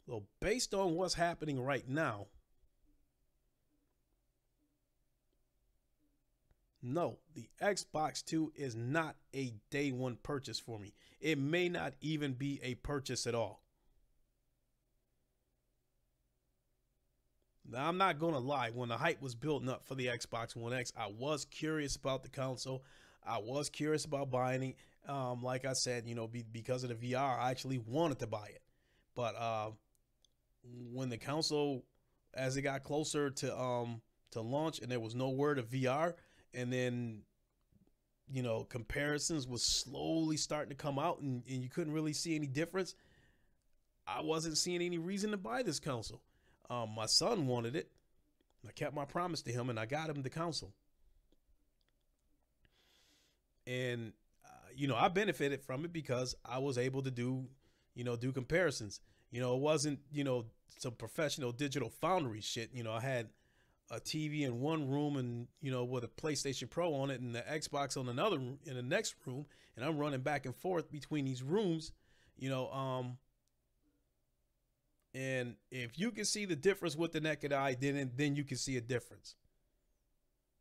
Well, based on what's happening right now, no, the Xbox 2 is not a day one purchase for me. It may not even be a purchase at all. Now, I'm not gonna lie. When the hype was building up for the Xbox One X, I was curious about the console. I was curious about buying it. Like I said, because of the VR, I actually wanted to buy it. But when the console, as it got closer to launch, and there was no word of VR, and then comparisons was slowly starting to come out, and you couldn't really see any difference. I wasn't seeing any reason to buy this console. My son wanted it. I kept my promise to him, and I got him the console. And I benefited from it because I was able to do comparisons. It wasn't some professional digital foundry shit. I had a TV in one room, and with a PlayStation Pro on it, and the Xbox on another in the next room, and I'm running back and forth between these rooms. And if you can see the difference with the naked eye, then you can see a difference.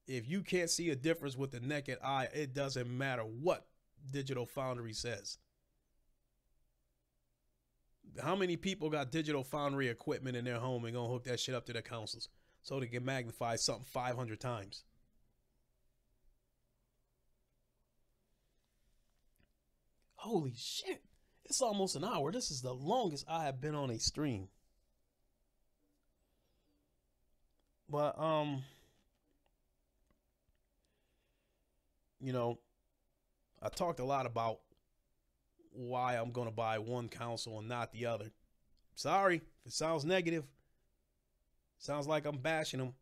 If you can't see a difference with the naked eye, it doesn't matter what Digital Foundry says. How many people got Digital Foundry equipment in their home and gonna hook that shit up to their consoles so they can magnify something 500 times? Holy shit. It's almost an hour. This is the longest I have been on a stream. But I talked a lot about why I'm gonna buy one console and not the other. Sorry if it sounds negative. Sounds like I'm bashing them.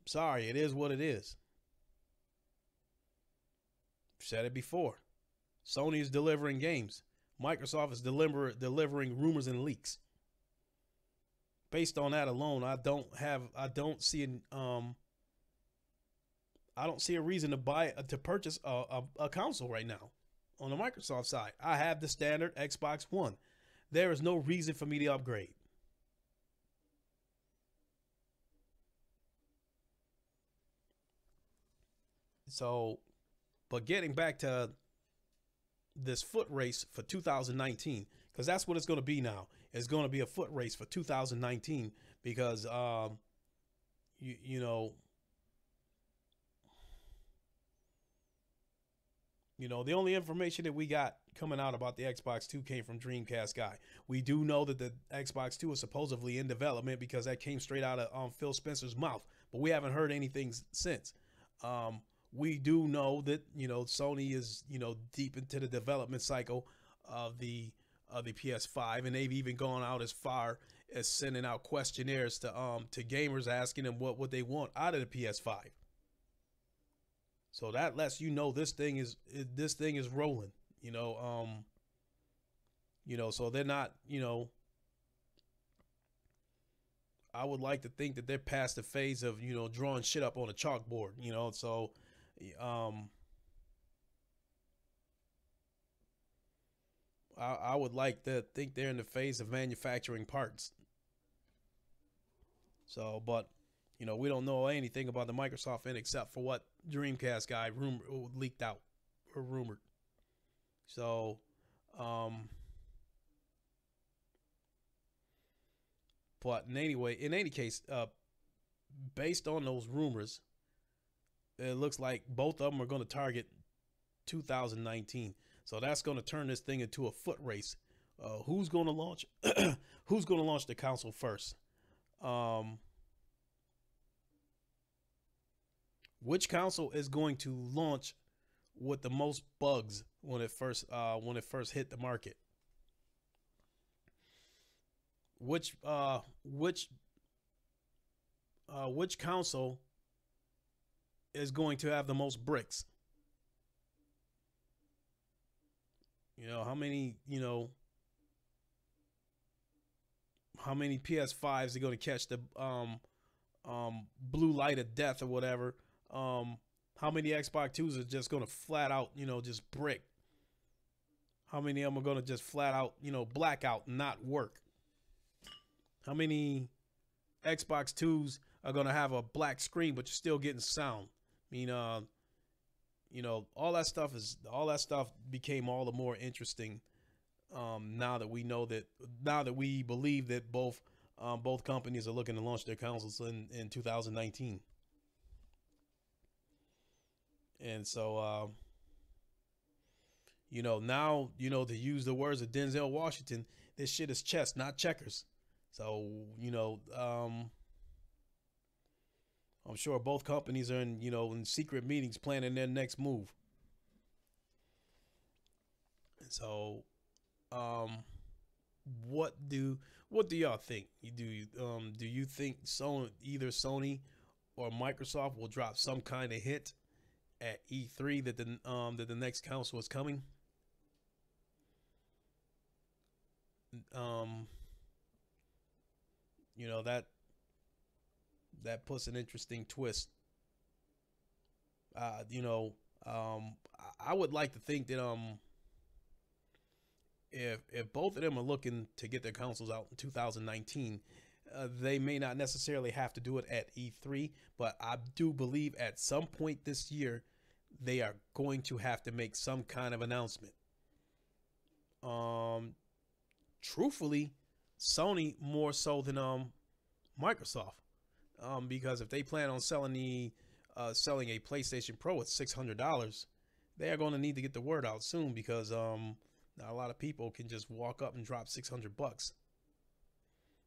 Sorry, it is what it is. I've said it before. Sony is delivering games. Microsoft is delivering rumors and leaks. Based on that alone, I don't see a reason to purchase a console right now on the Microsoft side. I have the standard Xbox One. There is no reason for me to upgrade. So, but getting back to this foot race for 2019, because that's what it's going to be now. It's going to be a foot race for 2019 because the only information that we got coming out about the Xbox 2 came from Dreamcast guy. We do know that the Xbox 2 is supposedly in development because that came straight out of Phil Spencer's mouth, but we haven't heard anything since. We do know that Sony is deep into the development cycle of the PS5, and they've even gone out as far as sending out questionnaires to gamers asking them what they want out of the PS5. So that lets this thing is rolling. So they're not I would like to think that they're past the phase of drawing shit up on a chalkboard. So I would like to think they're in the phase of manufacturing parts. So, but we don't know anything about the Microsoft end except for what Dreamcast guy leaked out or rumored. So, but in any case, based on those rumors, it looks like both of them are going to target 2019. So that's going to turn this thing into a foot race. Who's going to launch? Who's going to launch the console first? Which console is going to launch with the most bugs when it first hit the market? Which console is going to have the most bricks? How many PS5s are going to catch the blue light of death or whatever? How many Xbox 2s are just going to flat out, just brick? How many of them are going to just flat out, black out and not work? How many Xbox 2s are going to have a black screen but you're still getting sound? I mean, all that stuff became all the more interesting now that we believe that both both companies are looking to launch their consoles in 2019. And so, now, to use the words of Denzel Washington, this shit is chess, not checkers. So, I'm sure both companies are in secret meetings planning their next move. So, what do y'all think? Do you think either Sony or Microsoft will drop some kind of hint at E3 that the next console is coming? Um, that puts an interesting twist. Uh, you know, I would like to think that if both of them are looking to get their consoles out in 2019, they may not necessarily have to do it at E3, but I do believe at some point this year they are going to have to make some kind of announcement. Um, Truthfully, Sony more so than Microsoft, because if they plan on selling a PlayStation Pro at $600, they are going to need to get the word out soon because not a lot of people can just walk up and drop $600.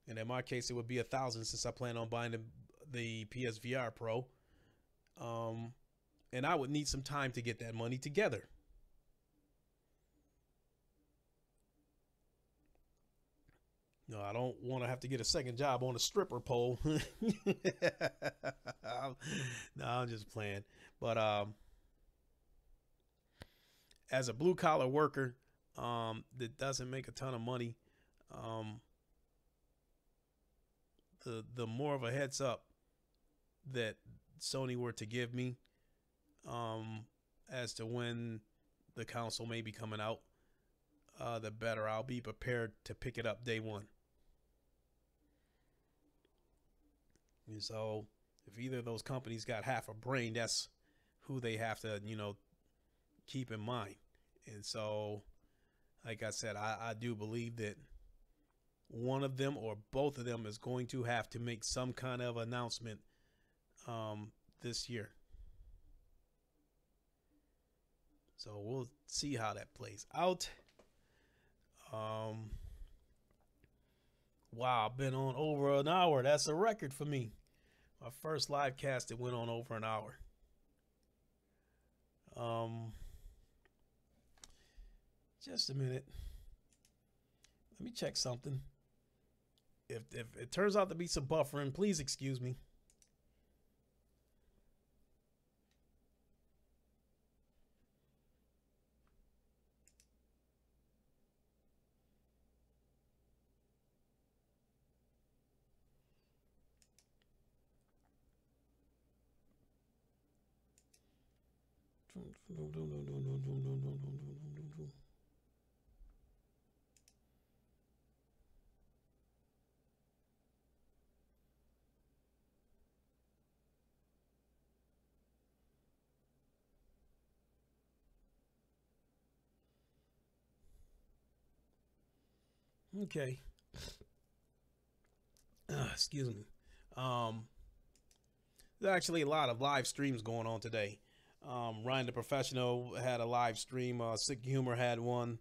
And in my case, it would be $1,000 since I plan on buying the PSVR Pro. And I would need some time to get that money together. No, I don't want to have to get a second job on a stripper pole. No, I'm just playing. But as a blue collar worker that doesn't make a ton of money, um, the more of a heads up that Sony were to give me as to when the console may be coming out, the better I'll be prepared to pick it up day one. And so if either of those companies got half a brain, that's who they have to, keep in mind. And so, like I said, I do believe that one of them or both of them is going to have to make some kind of announcement this year. So we'll see how that plays out. Wow, I've been on over an hour. That's a record for me. My first live cast, it went on over an hour. Just a minute. Let me check something. If it turns out to be some buffering, please excuse me. Okay. Excuse me. There's actually a lot of live streams going on today. Ryan the Professional had a live stream. Sick Humor had one.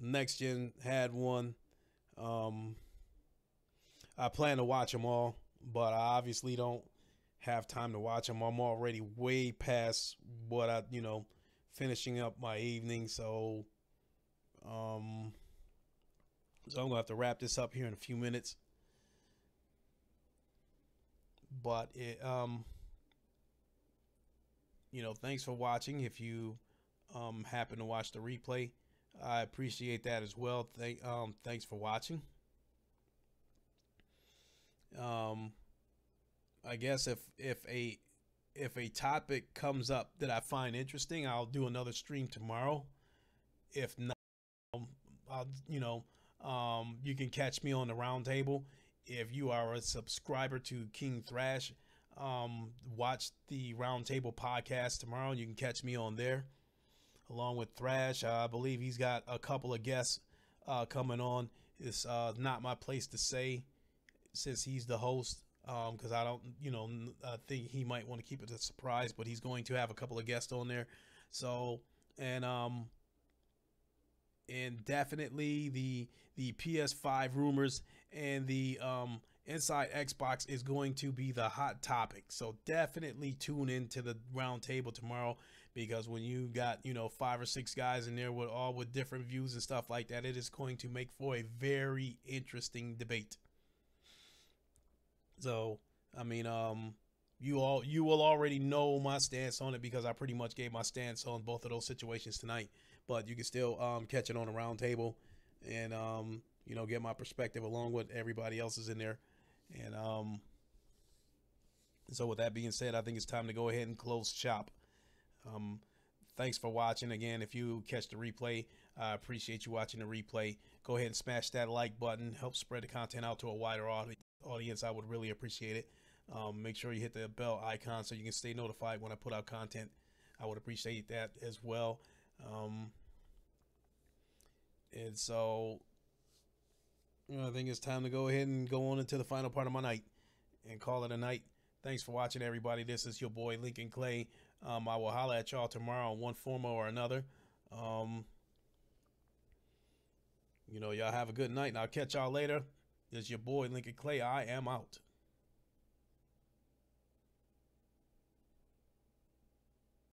Next Gen had one. I plan to watch them all, but I obviously don't have time to watch them. I'm already way past what finishing up my evening. So I'm gonna have to wrap this up here in a few minutes. But thanks for watching. If you happen to watch the replay, I appreciate that as well. Thanks for watching. I guess if a topic comes up that I find interesting, I'll do another stream tomorrow. If not, you can catch me on the roundtable. If you are a subscriber to King Thrash, watch the roundtable podcast tomorrow. You can catch me on there along with Thrash. I believe he's got a couple of guests coming on It's not my place to say since he's the host. Because I don't, I think he might want to keep it a surprise, but he's going to have a couple of guests on there. So, and definitely the PS5 rumors and the inside Xbox is going to be the hot topic. So definitely tune into the round table tomorrow, because when you got 5 or 6 guys in there with all with different views and stuff like that, it is going to make for a very interesting debate. So I mean, you will already know my stance on it, because I pretty much gave my stance on both of those situations tonight. But you can still catch it on the round table, and get my perspective along with everybody else's in there. And so with that being said, I think it's time to go ahead and close shop. Thanks for watching. Again, if you catch the replay, I appreciate you watching the replay. Go ahead and smash that like button. Help spread the content out to a wider audience. I would really appreciate it. Make sure you hit the bell icon so you can stay notified when I put out content. I would appreciate that as well. And so I think it's time to go ahead and go on into the final part of my night and call it a night. Thanks for watching, everybody. This is your boy Lincoln Clay. I will holler at y'all tomorrow in one form or another. Y'all have a good night, and I'll catch y'all later. This is your boy Lincoln Clay. I am out.